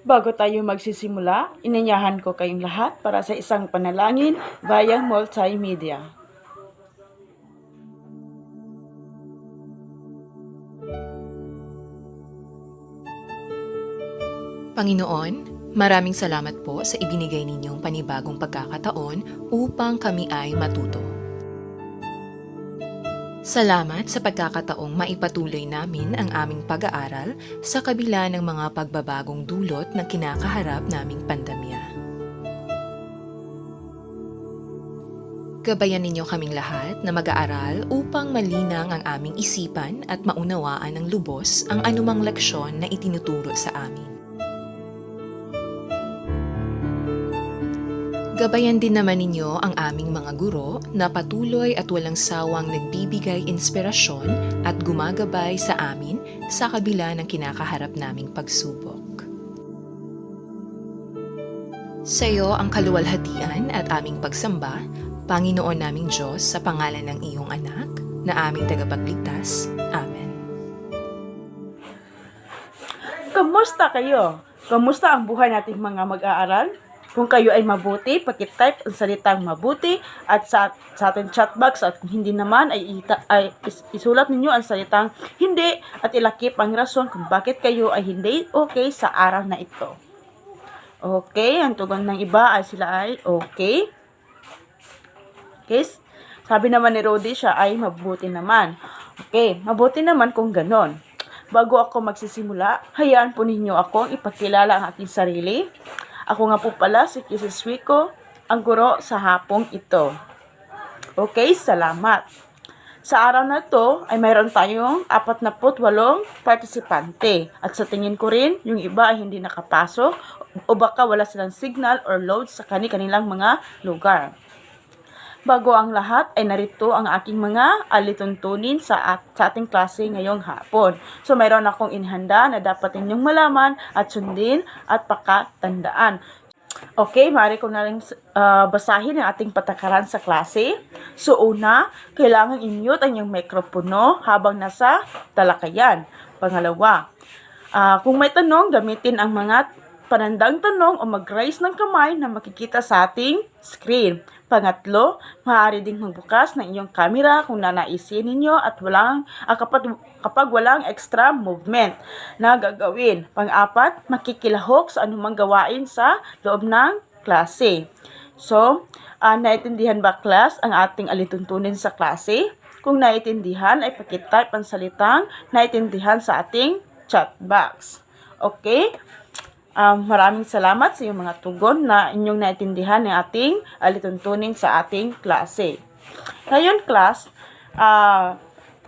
Bago tayo magsisimula, inanyahan ko kayong lahat para sa isang panalangin via multimedia. Panginoon, maraming salamat po sa ibinigay ninyong panibagong pagkakataon upang kami ay matuto. Salamat sa pagkakataong maipatuloy namin ang aming pag-aaral sa kabila ng mga pagbabagong dulot na kinakaharap naming pandemya. Gabayan ninyo kaming lahat na mag-aaral upang malinang ang aming isipan at maunawaan ng lubos ang anumang leksyon na itinuturo sa amin. Gabayan din naman ninyo ang aming mga guro na patuloy at walang sawang nagbibigay inspirasyon at gumagabay sa amin sa kabila ng kinakaharap naming pagsubok. Sa iyo ang kaluwalhatian at aming pagsamba, Panginoon naming Diyos, sa pangalan ng iyong anak, na aming tagapagligtas. Amen. Kamusta kayo? Kamusta ang buhay nating mga mag-aaral? Kung kayo ay mabuti, pakitype ang salitang mabuti at sa ating chat box, at kung hindi naman ay isulat ninyo ang salitang hindi at ilakip ang rason kung bakit kayo ay hindi okay sa araw na ito. Okay, ang tugon ng iba ay sila ay okay. Okay, sabi naman ni Rodi siya ay mabuti naman. Okay, mabuti naman kung ganon. Bago ako magsisimula, hayaan po ninyo akong ipakilala ang aking sarili. Ako nga po pala si Mrs. Wico, ang guro sa hapong ito. Okay, salamat. Sa araw na ito ay mayroon tayong 48 partisipante. At sa tingin ko rin, yung iba ay hindi nakapasok o baka wala silang signal or load sa kanilang mga lugar. Bago ang lahat ay narito ang aking mga alituntunin sa ating klase ngayong hapon. So mayroon akong inhanda na dapat ninyong malaman at sundin at pakatandaan. Okay, maaari ko na rin basahin ang ating patakaran sa klase. So una, kailangan i-mute ang inyong mikropono habang nasa talakayan. Pangalawa, kung may tanong, gamitin ang mga panandang tanong o mag-raise ng kamay na makikita sa ating screen. Pangatlo, maaari ding magbukas ng inyong camera kung nanaisin ninyo at kapag walang extra movement na gagawin. Pang-apat, makikilahok sa anumang gawain sa loob ng klase. So, naiintindihan ba class ang ating alituntunin sa klase? Kung naiintindihan, ay pakitype ang salitang naiintindihan sa ating chat box. Okay? Maraming salamat sa iyong mga tugon na inyong naiintindihan ng ating alituntunin sa ating klase. Ngayon, class,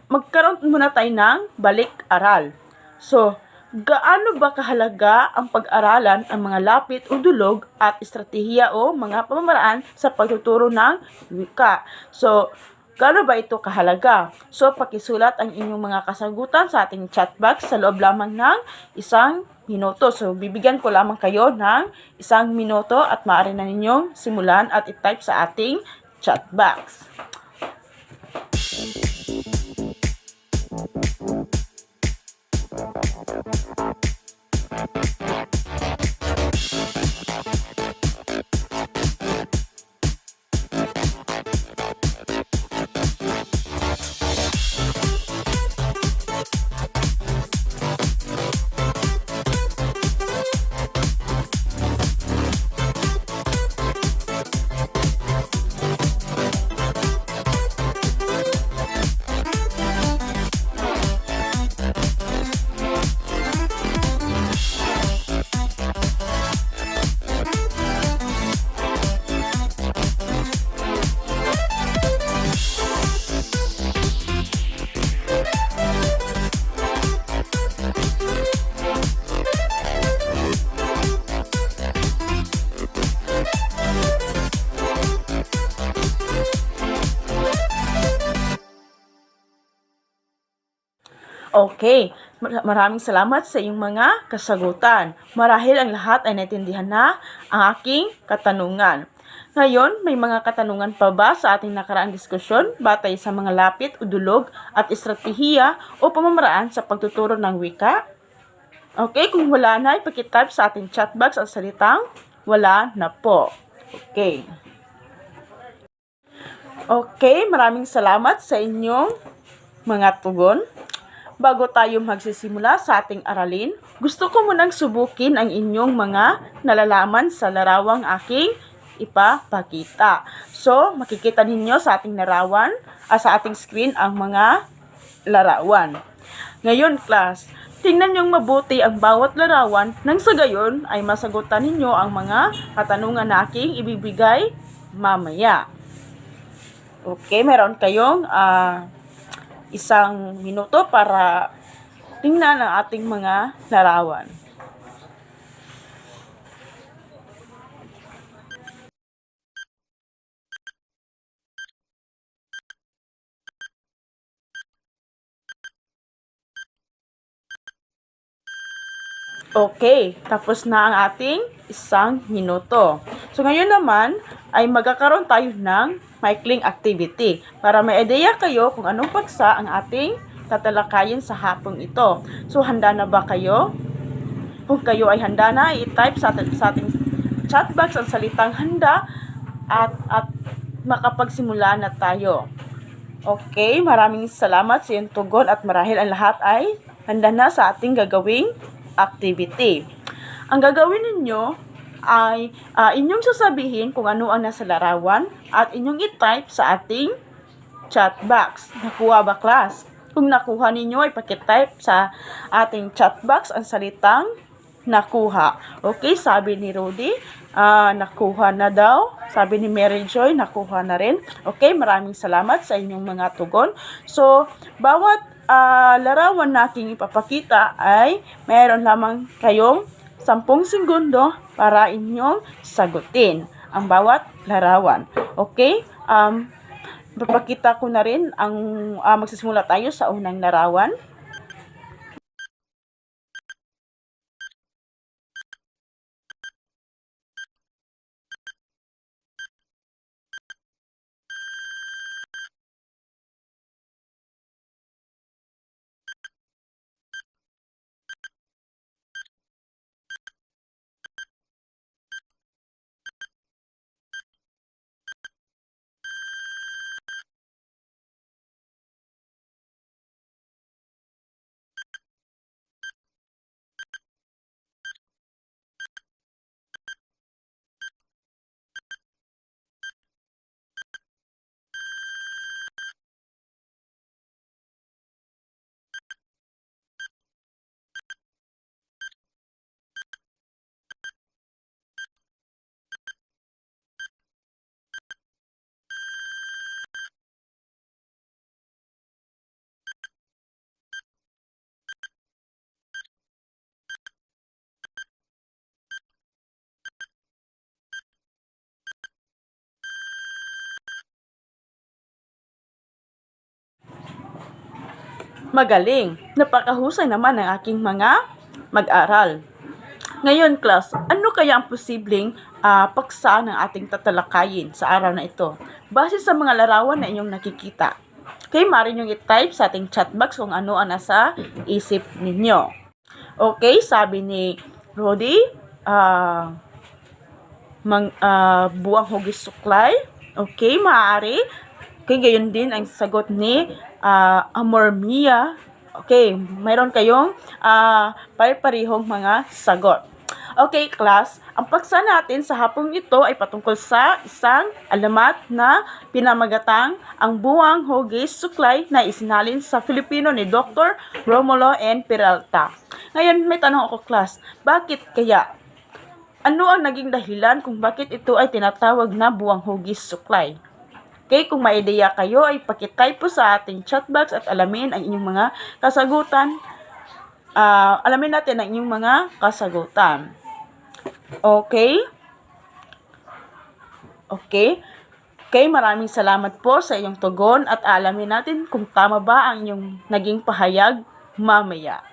magkaroon muna tayo ng balik-aral. So, gaano ba kahalaga ang pag-aralan ang mga lapit o dulog at estratehiya o mga pamamaraan sa pagtuturo ng wika? So, gaano ba ito kahalaga? So, pakisulat ang inyong mga kasagutan sa ating chat box sa loob lamang ng 1 minuto. So, bibigyan ko lamang kayo ng 1 minuto at maaari na ninyong simulan at i-type sa ating chat box. Okay, maraming salamat sa iyong mga kasagutan. Marahil ang lahat ay naintindihan na ang aking katanungan. Ngayon, may mga katanungan pa ba sa ating nakaraang diskusyon batay sa mga lapit o dulog at estratehiya o pamamaraan sa pagtuturo ng wika? Okay, kung wala na, ipakitype sa ating chat box ang salitang wala na po. Okay. Okay, maraming salamat sa inyong mga tugon. Bago tayo magsisimula sa ating aralin, gusto ko munang subukin ang inyong mga nalalaman sa larawang aking ipapakita. So, makikita ninyo sa ating larawan, sa ating screen ang mga larawan. Ngayon, class, tingnan niyong mabuti ang bawat larawan nang sa gayon ay masagutan ninyo ang mga katanungan na aking ibibigay mamaya. Okay, meron kayong 1 minuto para tingnan ang ating mga larawan. Okay, tapos na ang ating 1 minuto. So ngayon naman ay magkakaroon tayo ng maikling activity para may idea kayo kung anong paksa ang ating tatalakayin sa hapong ito. So handa na ba kayo? Kung kayo ay handa na, i-type sa ating chat box ang salitang handa at makapagsimula na tayo. Okay, maraming salamat sa iyong tugon at marahil ang lahat ay handa na sa ating gagawing activity. Ang gagawin ninyo ay inyong sasabihin kung ano ang nasa larawan at inyong i-type sa ating chat box. Nakuha ba, class? Kung nakuha ninyo ay pakitype sa ating chat box ang salitang nakuha. Okay, sabi ni Rudy, nakuha na daw. Sabi ni Mary Joy, nakuha na rin. Okay, maraming salamat sa inyong mga tugon. So, bawat larawan na aking ipapakita ay mayroon lamang kayong 10 segundo para inyong sagutin ang bawat larawan. Okay? Papakita ko na rin ang magsisimula tayo sa unang larawan. Magaling! Napakahusay naman ng aking mga mag-aral. Ngayon, class, ano kaya ang posibleng paksa ng ating tatalakayin sa araw na ito? Base sa mga larawan na inyong nakikita. Okay, maaari niyong i-type sa ating chat box kung ano ang nasa isip ninyo. Okay, sabi ni Rodi, buwang hugis suklay. Okay, maaari. Okay, gayon din ang sagot ni Amor Mia. Okay, mayroon kayong pare-parehong mga sagot. Okay, class, ang paksa natin sa hapong ito ay patungkol sa isang alamat na pinamagatang ang buwang hugis suklay na isinalin sa Filipino ni Dr. Romulo N. Peralta. Ngayon, may tanong ako, class, bakit kaya? Ano ang naging dahilan kung bakit ito ay tinatawag na buwang hugis suklay? Okay, kung may ideya kayo ay pakitype po sa ating chat box at alamin ang inyong mga kasagutan. Alamin natin ang inyong mga kasagutan. Okay? Okay? Okay, maraming salamat po sa iyong tugon at alamin natin kung tama ba ang inyong naging pahayag mamaya.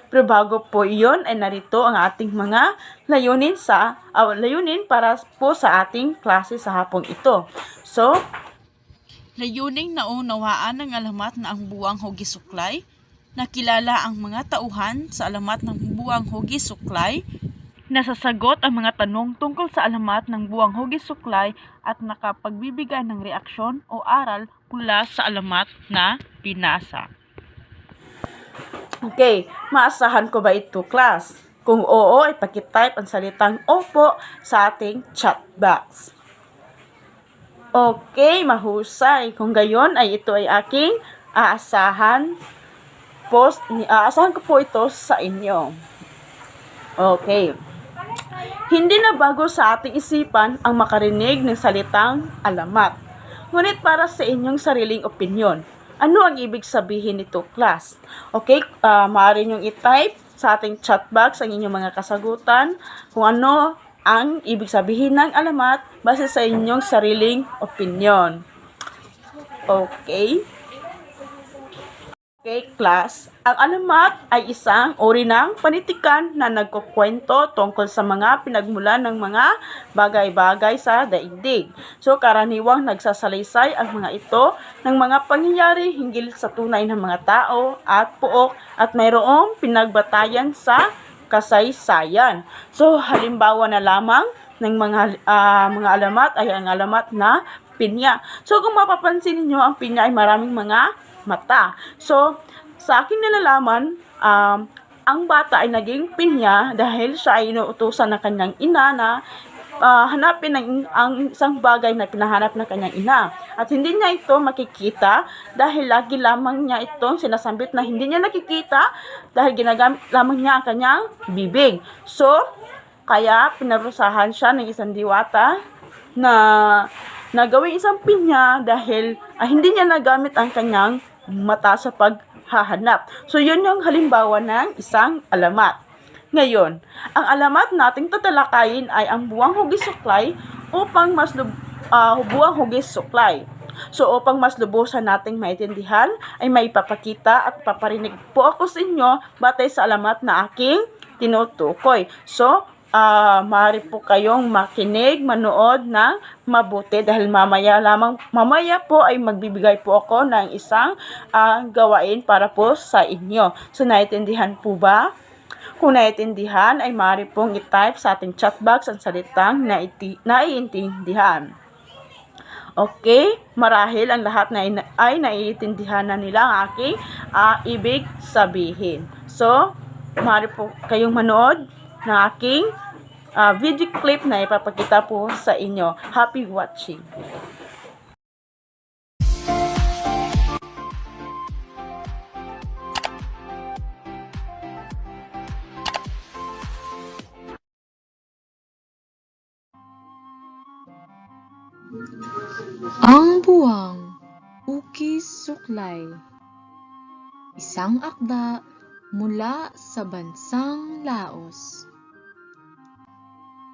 Pero bago po iyon ay narito ang ating mga layunin para po sa ating klase sa hapong ito. So, layuning naunawaan ng alamat na ang buwang hugis suklay nakilala ang mga tauhan sa alamat ng buwang hugis suklay, nasasagot ang mga tanong tungkol sa alamat ng buwang hugis suklay at nakapagbibigay ng reaksyon o aral mula sa alamat na binasa. Okay, maasahan ko ba ito, class? Kung oo, ay pakitype ang salitang opo sa ating chat box. Okay, mahusay. Kung gayon ay ito ay aking aasahan ko po ito sa inyo. Okay. Hindi na bago sa ating isipan ang makarinig ng salitang alamat. Ngunit para sa inyong sariling opinyon, ano ang ibig sabihin nito, class? Okay, maaari niyong i-type sa ating chat box ang inyong mga kasagutan kung ano ang ibig sabihin ng alamat base sa inyong sariling opinyon. Okay? Okay, class. Ang alamat ay isang uri ng panitikan na nagkukwento tungkol sa mga pinagmulan ng mga bagay-bagay sa daigdig. So, karaniwang nagsasalaysay ang mga ito ng mga pangyayari hinggil sa tunay ng mga tao at puok at mayroong pinagbatayan sa kasaysayan. So, halimbawa na lamang ng mga alamat ay ang alamat na pinya. So, kung mapapansin niyo, ang pinya ay maraming mga mata. So, sa aking nalalaman, ang bata ay naging pinya dahil siya ay inuutusan ng kanyang ina na hanapin ang isang bagay na pinahanap ng kanyang ina. At hindi niya ito makikita dahil lagi lamang niya itong sinasambit na hindi niya nakikita dahil ginagamit lamang niya ang kanyang bibig. So, kaya pinarusahan siya ng isang diwata na gawing isang pinya dahil hindi niya nagamit ang kanyang mata sa paghahanap. So, yun yung halimbawa ng isang alamat. Ngayon, ang alamat nating tatalakayin ay ang buwang hugis suklay upang buwang hugis suklay. So, upang mas lubusan nating maintindihan, ay may papakita at paparinig po ako sa inyo batay sa alamat na aking tinutukoy. So, maaari po kayong makinig, manood ng mabuti dahil mamaya po ay magbibigay po ako ng isang gawain para po sa inyo. So, naiintindihan po ba? Kung naiintindihan, ay maaari pong i-type sa ating chat box ang salitang naiintindihan. Okay? Marahil ang lahat ay naiintindihan na nila ang aking ibig sabihin. So, maaari po kayong manood ng aking video clip na ipapakita po sa inyo. Happy watching! Ang buwang hugis suklay. Isang akda mula sa bansang Laos.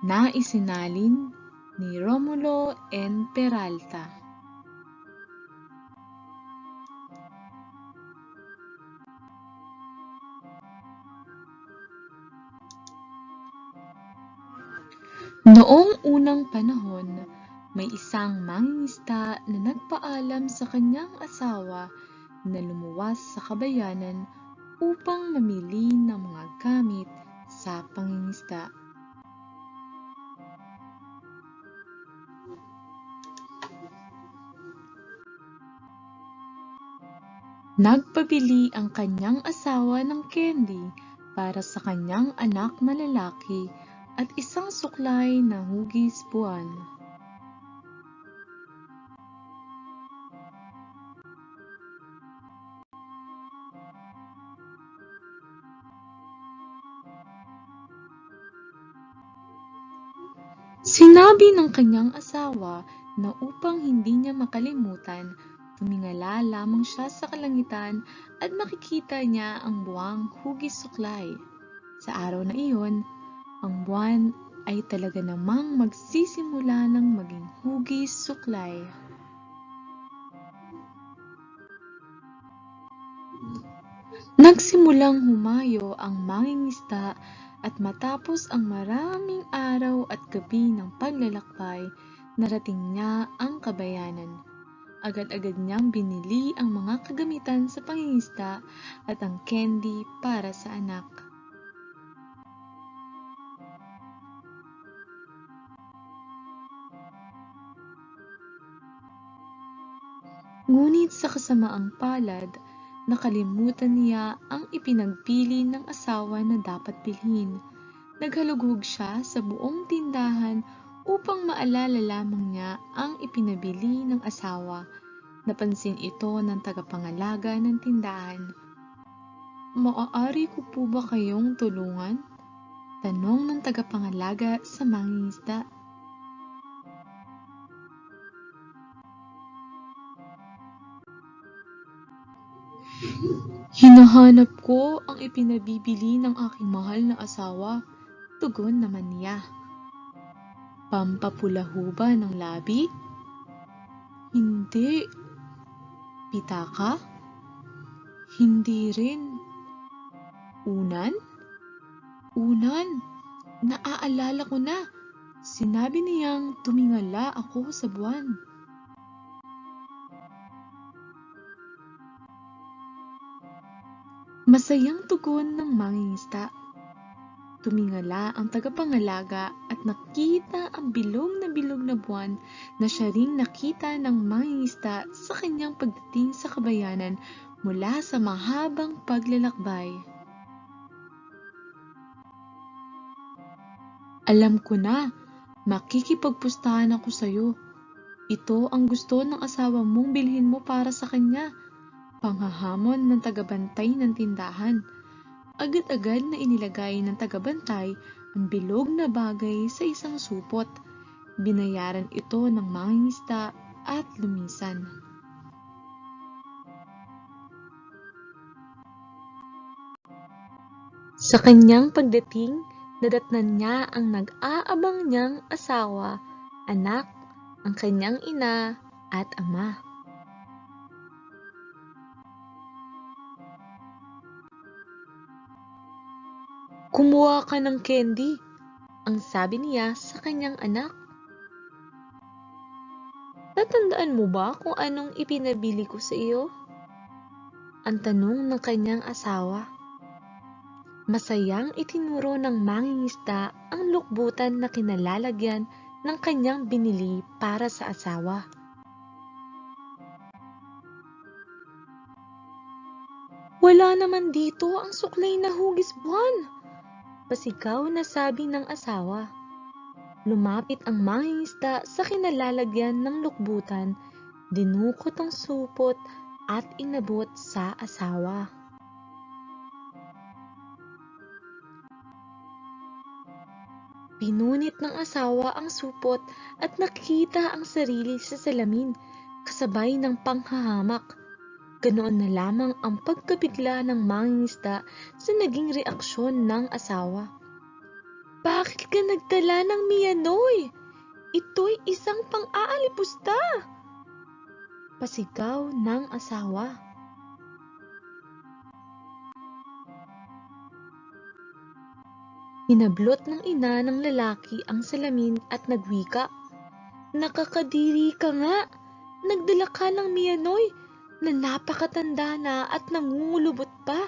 Na isinalin ni Romulo N. Peralta. Noong unang panahon, may isang mangingisda na nagpaalam sa kanyang asawa na lumuwas sa kabayanan upang mamili ng mga gamit sa pangingisda. Nagpabili ang kanyang asawa ng candy para sa kanyang anak na lalaki at isang suklay na hugis buwan. Sinabi ng kanyang asawa na upang hindi niya makalimutan, tumingala lamang siya sa kalangitan at makikita niya ang buwang hugis suklay. Sa araw na iyon, ang buwan ay talaga namang magsisimula ng maging hugis suklay. Nagsimulang humayo ang mangingisda at matapos ang maraming araw at gabi ng paglalakbay, narating niya ang kabayanan. Agad-agad niyang binili ang mga kagamitan sa pangingisda at ang candy para sa anak. Ngunit sa kasamaang palad, nakalimutan niya ang ipinagpili ng asawa na dapat bilhin. Naghalughog siya sa buong tindahan upang maalala lamang niya ang ipinabili ng asawa. Napansin ito ng tagapangalaga ng tindahan. "Maaari ko po ba kayong tulungan?" tanong ng tagapangalaga sa mangingisda. "Hinahanap ko ang ipinabibili ng aking mahal na asawa," tugon naman niya. "Pampapula ho ba ng labi?" "Hindi." "Pitaka?" "Hindi rin." "Unan?" "Unan! Naaalala ko na. Sinabi niyang tumingala ako sa buwan." Masayang tugon ng mangingisda. Tumingala ang tagapangalaga at nakita ang bilog na buwan na siya ring nakita ng mangingisda sa kanyang pagdating sa kabayanan mula sa mahabang paglalakbay. "Alam ko na, makikipagpustahan ako sa iyo. Ito ang gusto ng asawa mong bilhin mo para sa kanya," panghahamon ng tagabantay ng tindahan. Agad-agad na inilagay ng tagabantay ang bilog na bagay sa isang supot. Binayaran ito ng mangingisda at lumisan. Sa kanyang pagdating, nadatnan niya ang nag-aabang niyang asawa, anak, ang kanyang ina at ama. "Kumuha ka ng candy," ang sabi niya sa kanyang anak. "Tatandaan mo ba kung anong ipinabili ko sa iyo?" ang tanong ng kanyang asawa. Masayang itinuro ng mangingisda ang lukbutan na kinalalagyan ng kanyang binili para sa asawa. "Wala naman dito ang suklay na hugis buwan," pasigaw na sabi ng asawa. Lumapit ang mangingisda sa kinalalagyan ng lukbutan, dinukot ang supot at inabot sa asawa. Pinunit ng asawa ang supot at nakita ang sarili sa salamin, kasabay ng panghahamak. Ganoon na lamang ang pagkabigla ng mangingisda sa naging reaksyon ng asawa. "Bakit ka nagdala ng miyanoy? Ito'y isang pang-aalipusta!" pasigaw ng asawa. Hinablot ng ina ng lalaki ang salamin at nagwika. "Nakakadiri ka nga! Nagdala ka ng miyanoy na napakatanda na at nangungulubot pa.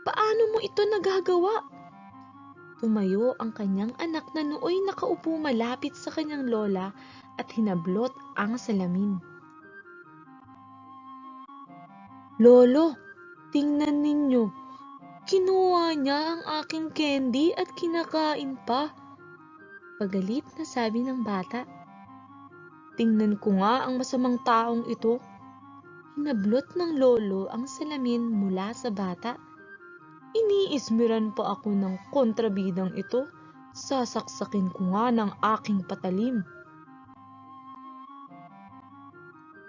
Paano mo ito nagagawa?" Tumayo ang kanyang anak na nooy nakaupo malapit sa kanyang lola at hinablot ang salamin. "Lolo, tingnan ninyo. Kinuha niya ang aking candy at kinakain pa," pagalit na sabi ng bata. "Tingnan ko nga ang masamang taong ito." Hinablot ng lolo ang salamin mula sa bata. "Iniismiran pa ako ng kontrabidang ito. Sasaksakin ko nga ng aking patalim."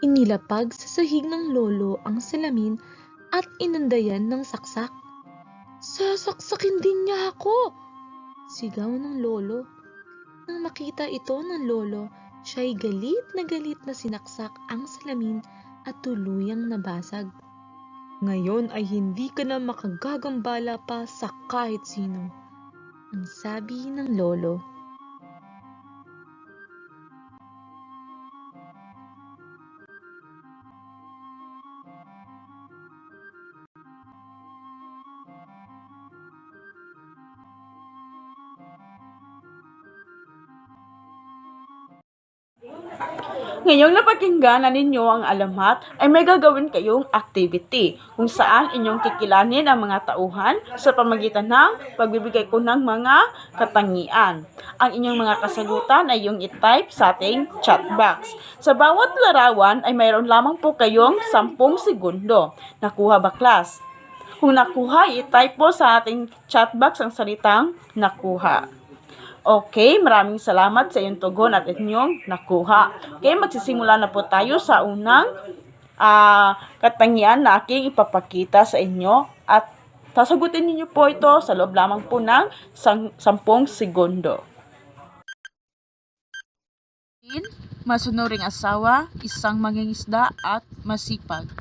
Inilapag sa sahig ng lolo ang salamin at inundayan ng saksak. "Sasaksakin din niya ako!" sigaw ng lolo. Nang makita ito ng lolo, siya'y galit na sinaksak ang salamin at tuluyang nabasag. "Ngayon ay hindi ka na makagagambala pa sa kahit sino," ang sabi ng lolo. Ngayong napakinggan na ninyo ang alamat, ay may gagawin kayong activity kung saan inyong kikilanin ang mga tauhan sa pamagitan ng pagbibigay ko ng mga katangian. Ang inyong mga kasagutan ay yung i-type sa ating chat box. Sa bawat larawan ay mayroon lamang po kayong 10 segundo. Nakuha ba, class? Kung nakuha, i-type po sa ating chat box ang salitang nakuha. Okay, maraming salamat sa iyong tugon at inyong nakuha. Okay, magsisimula na po tayo sa unang katangian na aking ipapakita sa inyo at sasagutin niyo po ito sa loob lamang po ng 10 segundo. Masunuring asawa, isang mangingisda at masipag.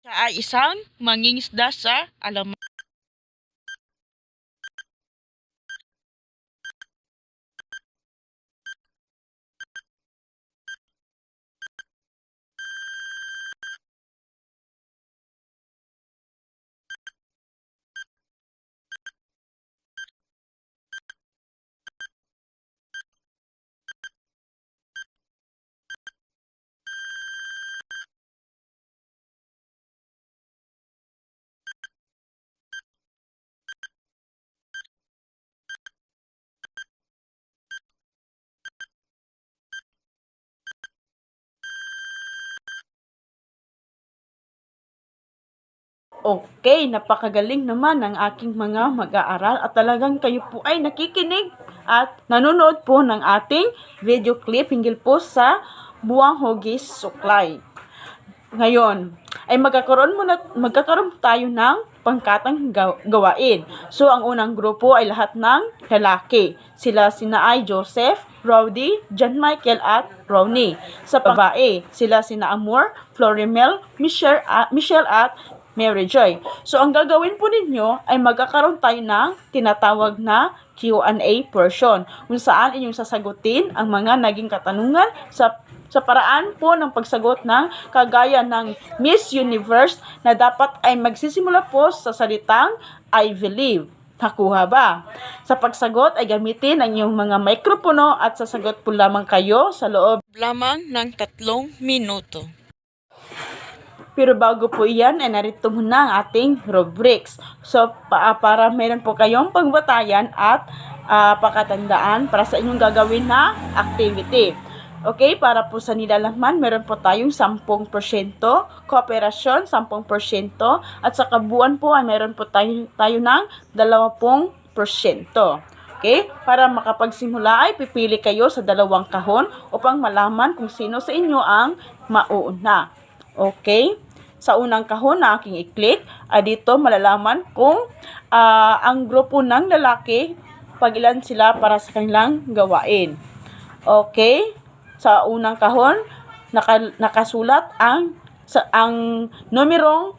Siya ay isang mangingisda sa alamat. Okay, napakagaling naman ng aking mga mag-aaral at talagang kayo po ay nakikinig at nanonood po ng ating video clip hinggil po sa Buwang Hugis Suklay. Ngayon, ay magkakaroon tayo ng pangkatang gawain. So, ang unang grupo ay lahat ng lalaki. Sila ay Joseph, Rowdy, John Michael at Ronnie. Sa babae, sila Amor, Florimel, Michelle at Mary Joy. So, ang gagawin po ninyo ay magkakaroon tayo ng tinatawag na Q&A portion kung saan inyong sasagutin ang mga naging katanungan sa paraan po ng pagsagot ng kagaya ng Miss Universe na dapat ay magsisimula po sa salitang I believe. Nakuha ba? Sa pagsagot ay gamitin ang iyong mga mikropono at sasagot po lamang kayo sa loob lamang ng 3 minuto. Pero bago po iyan, ay narito muna ang ating rubrics. So, para meron po kayong pagbatayan at pakatandaan para sa inyong gagawin na activity. Okay, para po sa nilalaman, meron po tayong 10%, kooperasyon 10%, at sa kabuuan po ay meron po tayo ng 20%. Okay, para makapagsimula ay pipili kayo sa 2 kahon upang malaman kung sino sa inyo ang mauuna. Okay? Sa unang kahon na aking i-click, dito malalaman kung ang grupo ng lalaki, pag ilan sila para sa kanilang gawain. Okay? Sa unang kahon, nakasulat ang numerong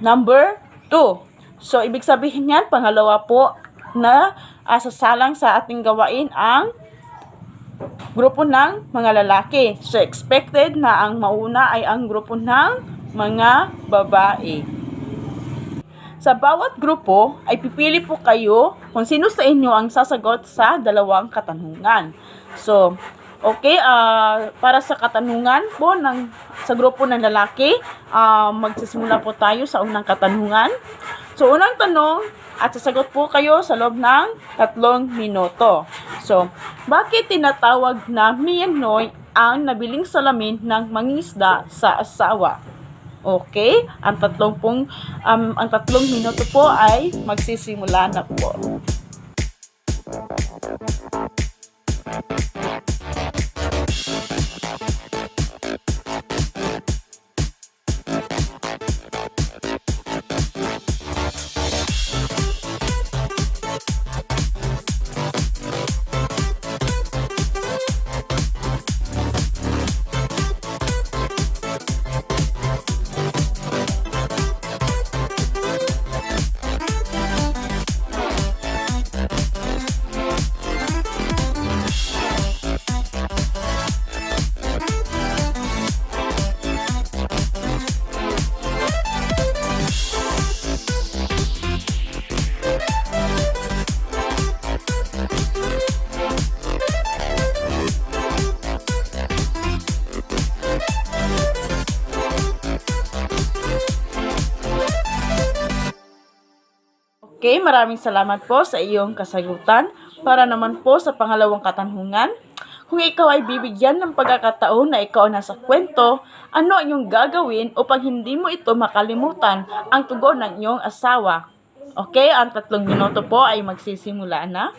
number 2. So, ibig sabihin yan, pangalawa po na sasalang sa ating gawain ang grupo ng mga lalaki. So, expected na ang mauna ay ang grupo ng mga babae. Sa bawat grupo, ay pipili po kayo kung sino sa inyo ang sasagot sa 2 katanungan. So, okay, para sa katanungan po sa grupo ng lalaki, magsisimula po tayo sa unang katanungan. So, unang tanong, at sasagot po kayo sa loob ng 3 minuto. So, bakit tinatawag na Mianoy ang nabiling salamin ng mangingisda sa asawa? Okay, ang 3 minuto po ay magsisimula na po. Okay, maraming salamat po sa iyong kasagutan. Para naman po sa pangalawang katanungan, kung ikaw ay bibigyan ng pagkakataon na ikaw nasa kwento, ano ang iyong gagawin upang hindi mo ito makalimutan ang tugon ng iyong asawa? Okay, ang 3 minuto po ay magsisimula na.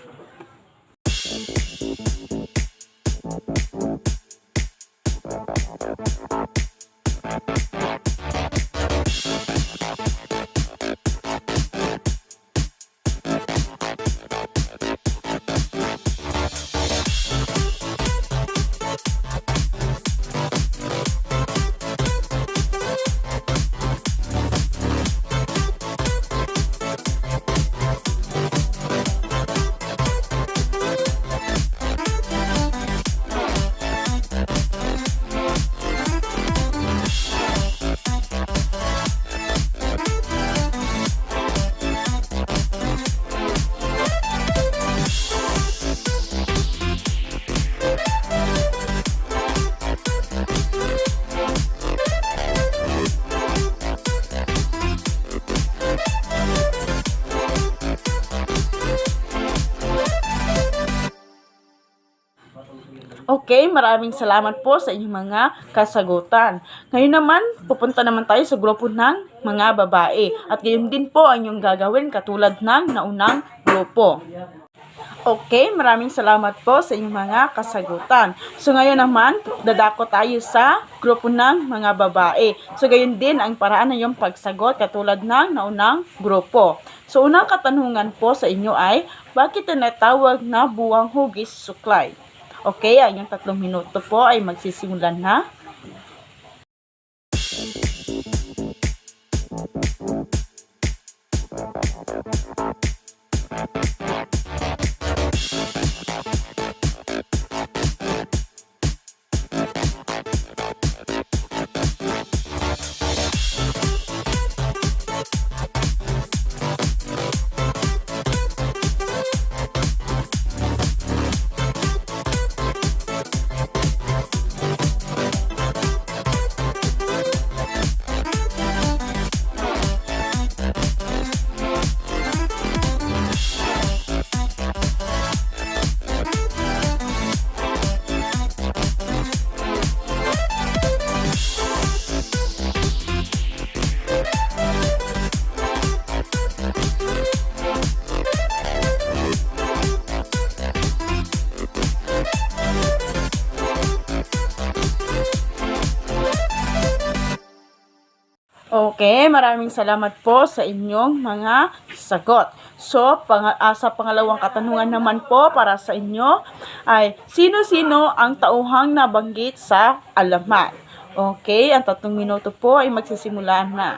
Okay, maraming salamat po sa inyong mga kasagutan. Ngayon naman, pupunta naman tayo sa grupo ng mga babae. At gayon din po ang inyong gagawin katulad ng naunang grupo. Okay, maraming salamat po sa inyong mga kasagutan. So ngayon naman, dadako tayo sa grupo ng mga babae. So gayon din ang paraan ng iyong pagsagot katulad ng naunang grupo. So unang katanungan po sa inyo ay, bakit tinatawag na buwang hugis suklay? Okay, ang inyong 3 minuto po ay magsisimulan na. Okay, maraming salamat po sa inyong mga sagot. So, sa pangalawang katanungan naman po para sa inyo ay, sino-sino ang tauhang nabanggit sa alamat? Okay, ang 3 minuto po ay magsisimula na.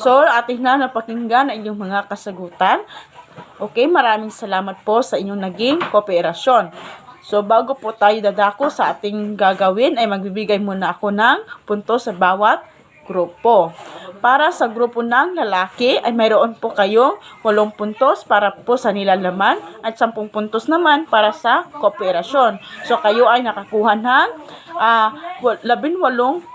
So, ating na napakinggan ang inyong mga kasagutan. Okay, maraming salamat po sa inyong naging kooperasyon. So, bago po tayo dadako sa ating gagawin, ay magbibigay muna ako ng puntos sa bawat grupo. Para sa grupo ng lalaki, ay mayroon po kayong 8 puntos para po sa nilalaman at 10 puntos naman para sa kooperasyon. So, kayo ay nakakuha ng 18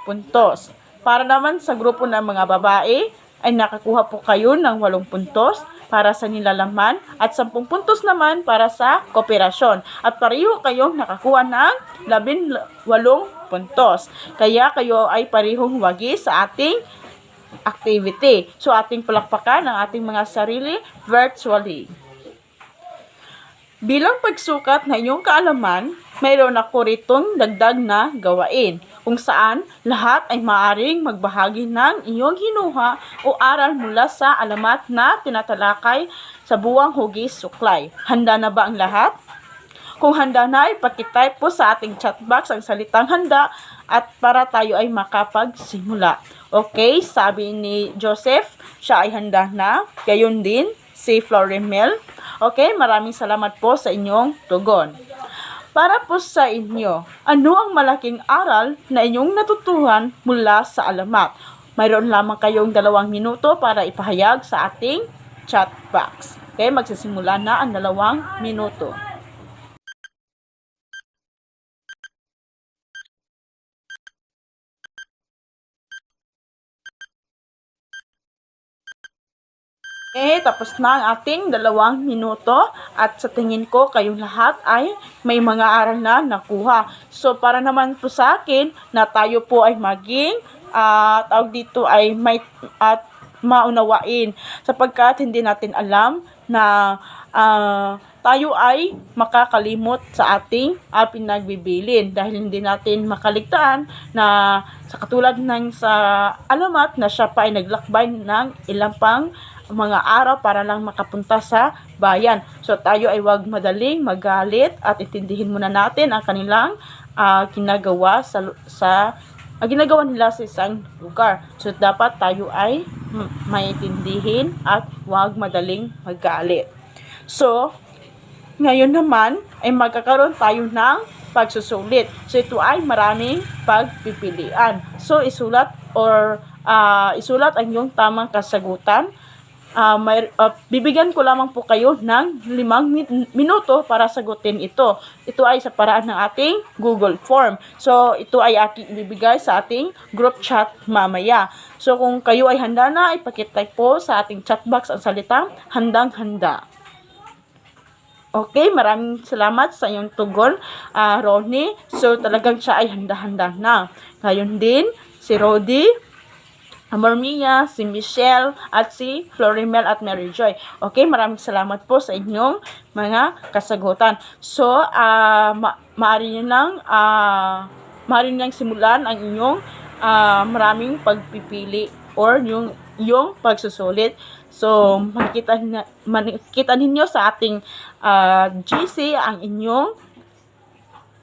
puntos. Para naman sa grupo ng mga babae, ay nakakuha po kayo ng 8 puntos para sa nilalaman at 10 puntos naman para sa kooperasyon. At pareho kayong nakakuha ng 18 puntos. Kaya kayo ay parehong wagi sa ating activity. So, ating palakpakan ang ating mga sarili virtually. Bilang pagsukat na iyong kaalaman, mayroon ako ritong dagdag na gawain kung saan lahat ay maaaring magbahagi ng iyong hinuha o aral mula sa alamat na tinatalakay sa buwang hugis suklay. Handa na ba ang lahat? Kung handa na, ipakitype po sa ating chat box ang salitang handa at para tayo ay makapagsimula. Okay, sabi ni Joseph, siya ay handa na. Gayon din si Florimel. Okay, maraming salamat po sa inyong tugon. Para po sa inyo, ano ang malaking aral na inyong natutuhan mula sa alamat? Mayroon lamang kayong 2 minuto para ipahayag sa ating chat box. Okay, magsisimula na ang 2 minuto. Okay, tapos na ang ating 2 minuto at sa tingin ko kayong lahat ay may mga aral na nakuha. So para naman po sa akin na tayo po ay maging tawag dito ay may at maunawain sapagkat hindi natin alam na tayo ay makakalimot sa ating pinagbibilin dahil hindi natin makaligtaan na sa katulad ng sa alamat na siya pa ay naglakbay ng ilang pang mga araw para lang makapunta sa bayan. So tayo ay wag madaling magalit at intindihin muna natin ang kanilang ginagawa ginagawa nila sa isang lugar. So dapat tayo ay maintindihin at wag madaling magalit. So ngayon naman ay magkakaroon tayo ng pagsusulit. So ito ay maraming pagpipilian. So isulat ang iyong tamang kasagutan. Bibigyan ko lamang po kayo ng 5 minuto para sagutin ito. Ito ay sa paraan ng ating Google Form. So, ito ay aking ibibigay sa ating group chat mamaya. So, kung kayo ay handa na, ipakitype po sa ating chat box ang salitang handang-handa. Okay, maraming salamat sa iyong tugon, Ronnie. So, talagang siya ay handa-handa na. Ngayon din, si Rodi, Marmia, si Michelle, at si Florimel at Mary Joy. Okay, maraming salamat po sa inyong mga kasagutan. So, maaari nyo lang simulan ang inyong maraming pagpipili or yung pagsusulit. So, makikita ninyo sa ating GC ang inyong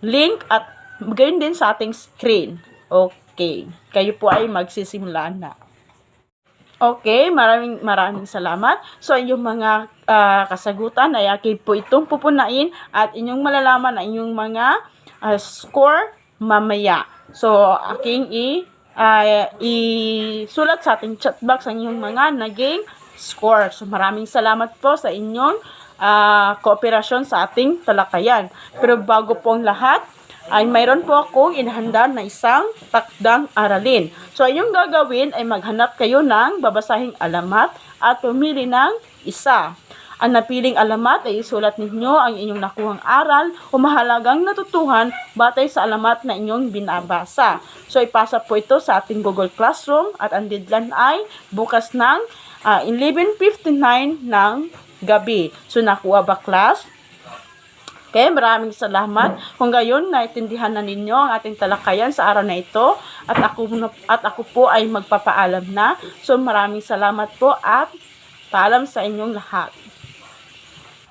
link at gayon din sa ating screen. Okay. Kayo po ay magsisimula na. Okay, maraming salamat. So, inyong mga kasagutan ay akin po itong pupunain at inyong malalaman ang inyong mga score mamaya. So, aking isulat sa ating chat box ang inyong mga naging score. So, maraming salamat po sa inyong kooperasyon sa ating talakayan. Pero bago po ang lahat, ay mayroon po akong inihanda na isang takdang aralin. So, inyong gagawin ay maghanap kayo ng babasahing alamat at pumili ng isa. Ang napiling alamat ay isulat ninyo ang inyong nakuhang aral o mahalagang natutuhan batay sa alamat na inyong binabasa. So, ipasa po ito sa ating Google Classroom at ang deadline ay bukas ng 11:59 ng gabi. So, nakuha ba, class? Okay, maraming salamat. Kung gayon, naintindihan na ninyo ang ating talakayan sa araw na ito at ako po ay magpapaalam na. So, maraming salamat po at paalam sa inyong lahat.